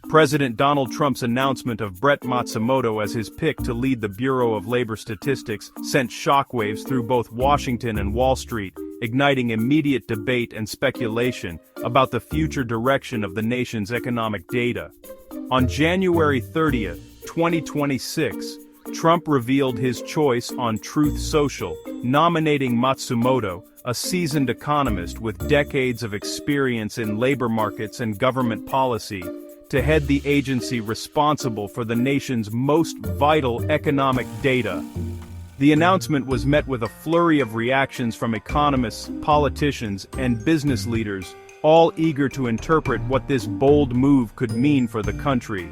President Donald Trump's announcement of Brett Matsumoto as his pick to lead the Bureau of Labor Statistics sent shockwaves through both Washington and Wall Street, igniting immediate debate and speculation about the future direction of the nation's economic data. On January 30, 2026, Trump revealed his choice on Truth Social, nominating Matsumoto, a seasoned economist with decades of experience in labor markets and government policy, to head the agency responsible for the nation's most vital economic data. The announcement was met with a flurry of reactions from economists, politicians, and business leaders, all eager to interpret what this bold move could mean for the country.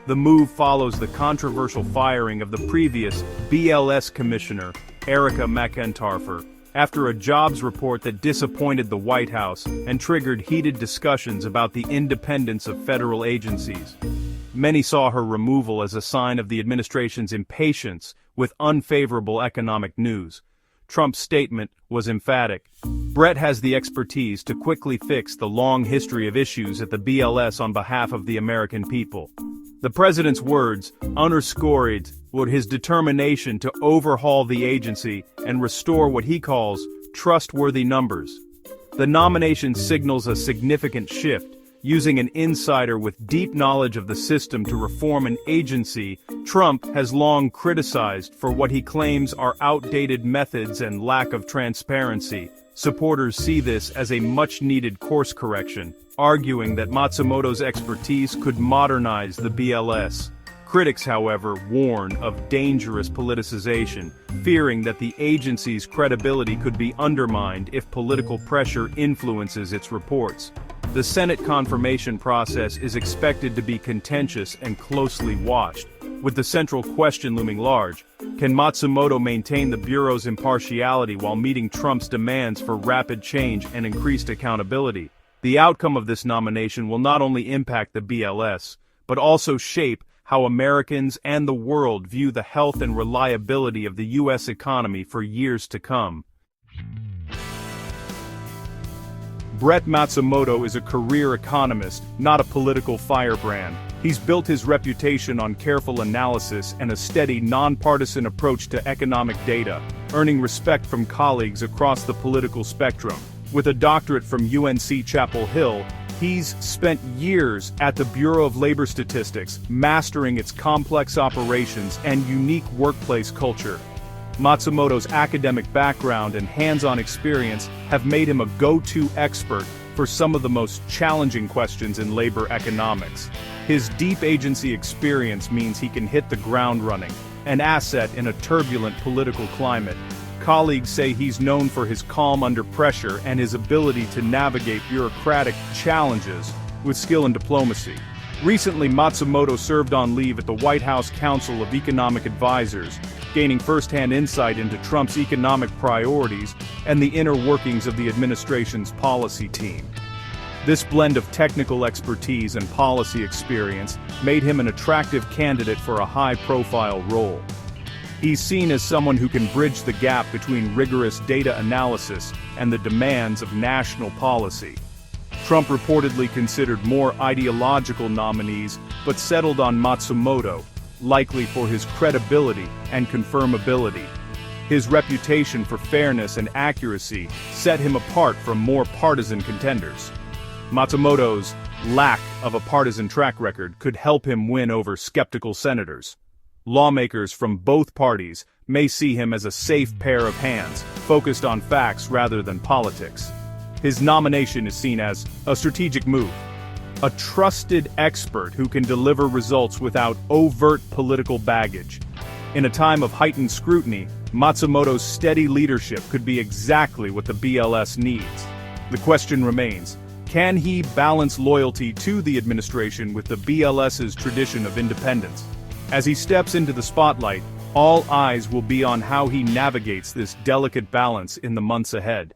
The move follows the controversial firing of the previous BLS commissioner, Erica McEntarfer, after a jobs report that disappointed the White House and triggered heated discussions about the independence of federal agencies. Many saw her removal as a sign of the administration's impatience with unfavorable economic news. Trump's statement was emphatic. Brett has the expertise to quickly fix the long history of issues at the BLS on behalf of the American people. The president's words underscored his determination to overhaul the agency and restore what he calls trustworthy numbers. The nomination signals a significant shift, using an insider with deep knowledge of the system to reform an agency Trump has long criticized for what he claims are outdated methods and lack of transparency. Supporters see this as a much-needed course correction, arguing that Matsumoto's expertise could modernize the BLS. Critics, however, warn of dangerous politicization, fearing that the agency's credibility could be undermined if political pressure influences its reports. The Senate confirmation process is expected to be contentious and closely watched, with the central question looming large: can Matsumoto maintain the Bureau's impartiality while meeting Trump's demands for rapid change and increased accountability? The outcome of this nomination will not only impact the BLS, but also shape how Americans and the world view the health and reliability of the U.S. economy for years to come. Brett Matsumoto is a career economist, not a political firebrand. He's built his reputation on careful analysis and a steady, nonpartisan approach to economic data, earning respect from colleagues across the political spectrum. With a doctorate from UNC Chapel Hill, he's spent years at the Bureau of Labor Statistics, mastering its complex operations and unique workplace culture. Matsumoto's academic background and hands-on experience have made him a go-to expert for some of the most challenging questions in labor economics. His deep agency experience means he can hit the ground running, an asset in a turbulent political climate. Colleagues say he's known for his calm under pressure and his ability to navigate bureaucratic challenges with skill and diplomacy. Recently, Matsumoto served on leave at the White House Council of Economic Advisors, gaining first-hand insight into Trump's economic priorities and the inner workings of the administration's policy team. This blend of technical expertise and policy experience made him an attractive candidate for a high-profile role. He's seen as someone who can bridge the gap between rigorous data analysis and the demands of national policy. Trump reportedly considered more ideological nominees, but settled on Matsumoto, likely for his credibility and confirmability. His reputation for fairness and accuracy set him apart from more partisan contenders. Matsumoto's lack of a partisan track record could help him win over skeptical senators. Lawmakers from both parties may see him as a safe pair of hands, focused on facts rather than politics. His nomination is seen as a strategic move, a trusted expert who can deliver results without overt political baggage. In a time of heightened scrutiny, Matsumoto's steady leadership could be exactly what the BLS needs. The question remains, can he balance loyalty to the administration with the BLS's tradition of independence? As he steps into the spotlight, all eyes will be on how he navigates this delicate balance in the months ahead.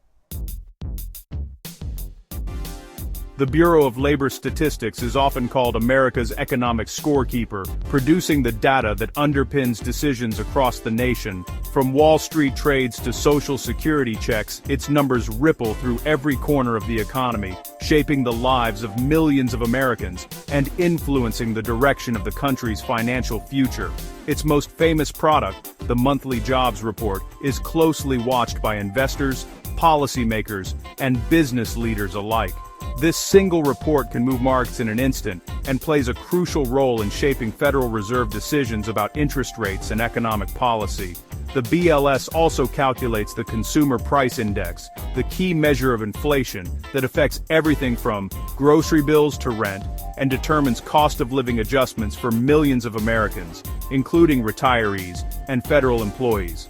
The Bureau of Labor Statistics is often called America's economic scorekeeper, producing the data that underpins decisions across the nation. From Wall Street trades to Social Security checks, its numbers ripple through every corner of the economy, shaping the lives of millions of Americans and influencing the direction of the country's financial future. Its most famous product, the monthly jobs report, is closely watched by investors, policymakers, and business leaders alike. This single report can move markets in an instant and plays a crucial role in shaping Federal Reserve decisions about interest rates and economic policy. The BLS also calculates the Consumer Price Index, the key measure of inflation that affects everything from grocery bills to rent, and determines cost of living adjustments for millions of Americans, including retirees and federal employees.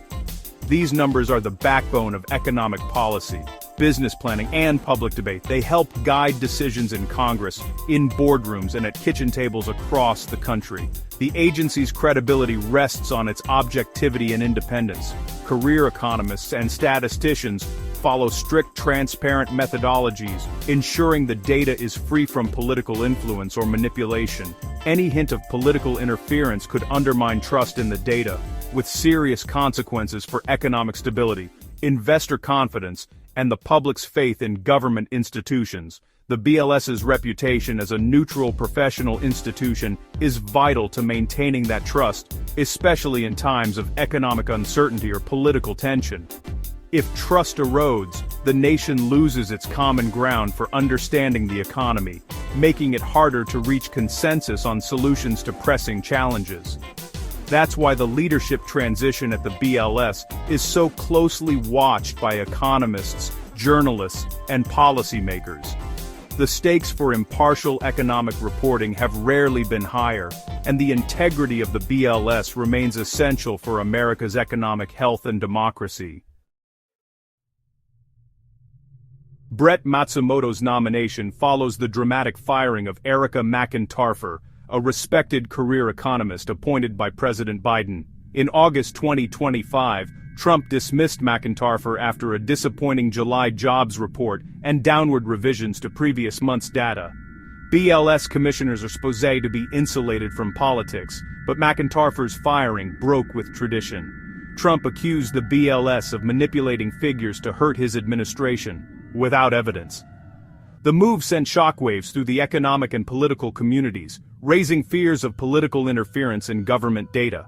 These numbers are the backbone of economic policy, business planning, and public debate. They help guide decisions in Congress, in boardrooms, and at kitchen tables across the country. The agency's credibility rests on its objectivity and independence. Career economists and statisticians follow strict, transparent methodologies, ensuring the data is free from political influence or manipulation. Any hint of political interference could undermine trust in the data, with serious consequences for economic stability, investor confidence, and the public's faith in government institutions. The BLS's reputation as a neutral professional institution is vital to maintaining that trust, especially in times of economic uncertainty or political tension. If trust erodes, the nation loses its common ground for understanding the economy, making it harder to reach consensus on solutions to pressing challenges. That's why the leadership transition at the BLS is so closely watched by economists, journalists, and policymakers. The stakes for impartial economic reporting have rarely been higher, and the integrity of the BLS remains essential for America's economic health and democracy. Brett Matsumoto's nomination follows the dramatic firing of Erica McIntarfer, a respected career economist appointed by President Biden. In August 2025, Trump dismissed McIntarfer after a disappointing July jobs report and downward revisions to previous months' data. BLS commissioners are supposed to be insulated from politics, but McIntarfer's firing broke with tradition. Trump accused the BLS of manipulating figures to hurt his administration, without evidence. The move sent shockwaves through the economic and political communities, raising fears of political interference in government data.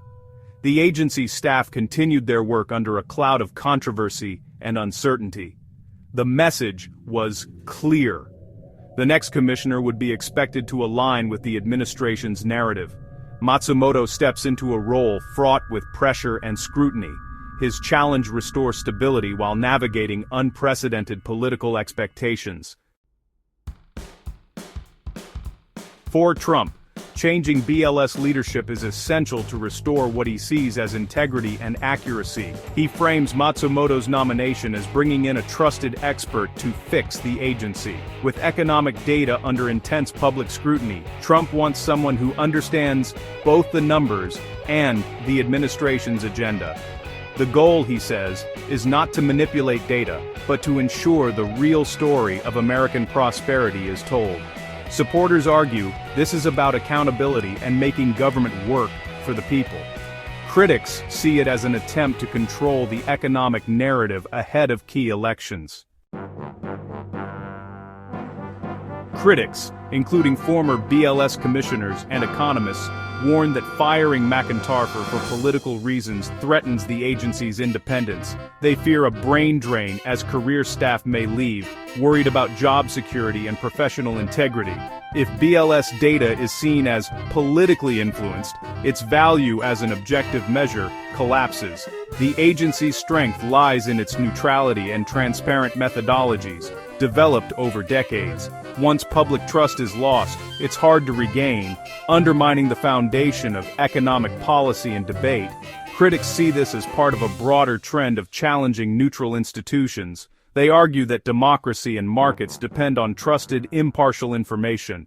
The agency's staff continued their work under a cloud of controversy and uncertainty. The message was clear. The next commissioner would be expected to align with the administration's narrative. Matsumoto steps into a role fraught with pressure and scrutiny. His challenge restores stability while navigating unprecedented political expectations. For Trump, changing BLS leadership is essential to restore what he sees as integrity and accuracy. He frames Matsumoto's nomination as bringing in a trusted expert to fix the agency. With economic data under intense public scrutiny, Trump wants someone who understands both the numbers and the administration's agenda. The goal, he says, is not to manipulate data, but to ensure the real story of American prosperity is told. Supporters argue this is about accountability and making government work for the people. Critics see it as an attempt to control the economic narrative ahead of key elections. Critics, including former BLS commissioners and economists, warn that firing McIntarfer for political reasons threatens the agency's independence. They fear a brain drain as career staff may leave, worried about job security and professional integrity. If BLS data is seen as politically influenced, its value as an objective measure collapses. The agency's strength lies in its neutrality and transparent methodologies, developed over decades. Once public trust is lost, it's hard to regain, undermining the foundation of economic policy and debate. Critics see this as part of a broader trend of challenging neutral institutions. They argue that democracy and markets depend on trusted, impartial information.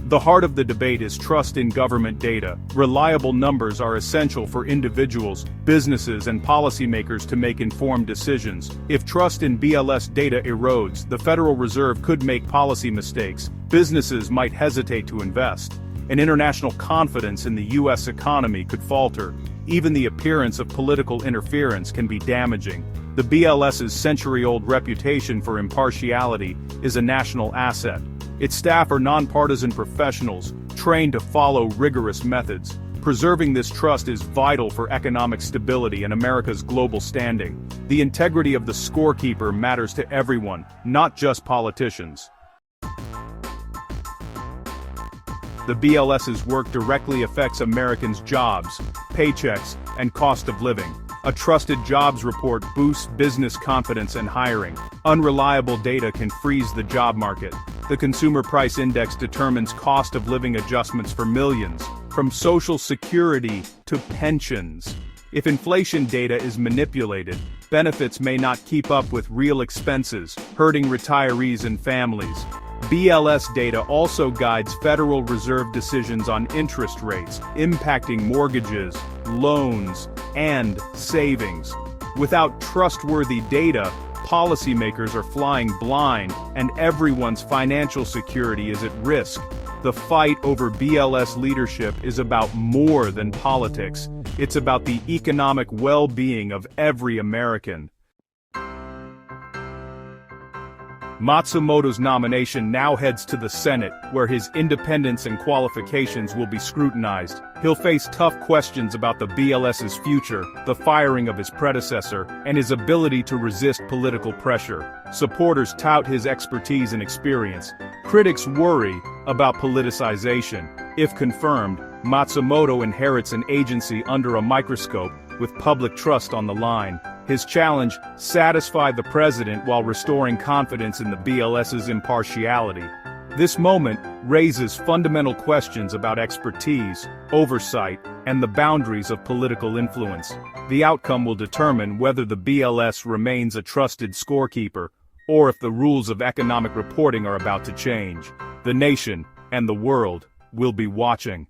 The heart of the debate is trust in government data. Reliable numbers are essential for individuals, businesses, and policymakers to make informed decisions. If trust in BLS data erodes, the Federal Reserve could make policy mistakes. Businesses might hesitate to invest, and international confidence in the U.S. economy could falter. Even the appearance of political interference can be damaging. The BLS's century-old reputation for impartiality is a national asset. Its staff are nonpartisan professionals, trained to follow rigorous methods. Preserving this trust is vital for economic stability and America's global standing. The integrity of the scorekeeper matters to everyone, not just politicians. The BLS's work directly affects Americans' jobs, paychecks, and cost of living. A trusted jobs report boosts business confidence and hiring. Unreliable data can freeze the job market. The Consumer Price Index determines cost of living adjustments for millions, from Social Security to pensions. If inflation data is manipulated, benefits may not keep up with real expenses, hurting retirees and families. BLS data also guides Federal Reserve decisions on interest rates, impacting mortgages, loans, and savings. Without trustworthy data, policymakers are flying blind, and everyone's financial security is at risk. The fight over BLS leadership is about more than politics. It's about the economic well-being of every American. Matsumoto's nomination now heads to the Senate, where his independence and qualifications will be scrutinized. He'll face tough questions about the BLS's future, the firing of his predecessor, and his ability to resist political pressure. Supporters tout his expertise and experience. Critics worry about politicization. If confirmed, Matsumoto inherits an agency under a microscope, with public trust on the line. His challenge: satisfy the president while restoring confidence in the BLS's impartiality. This moment raises fundamental questions about expertise, oversight, and the boundaries of political influence. The outcome will determine whether the BLS remains a trusted scorekeeper, or if the rules of economic reporting are about to change. The nation, and the world, will be watching.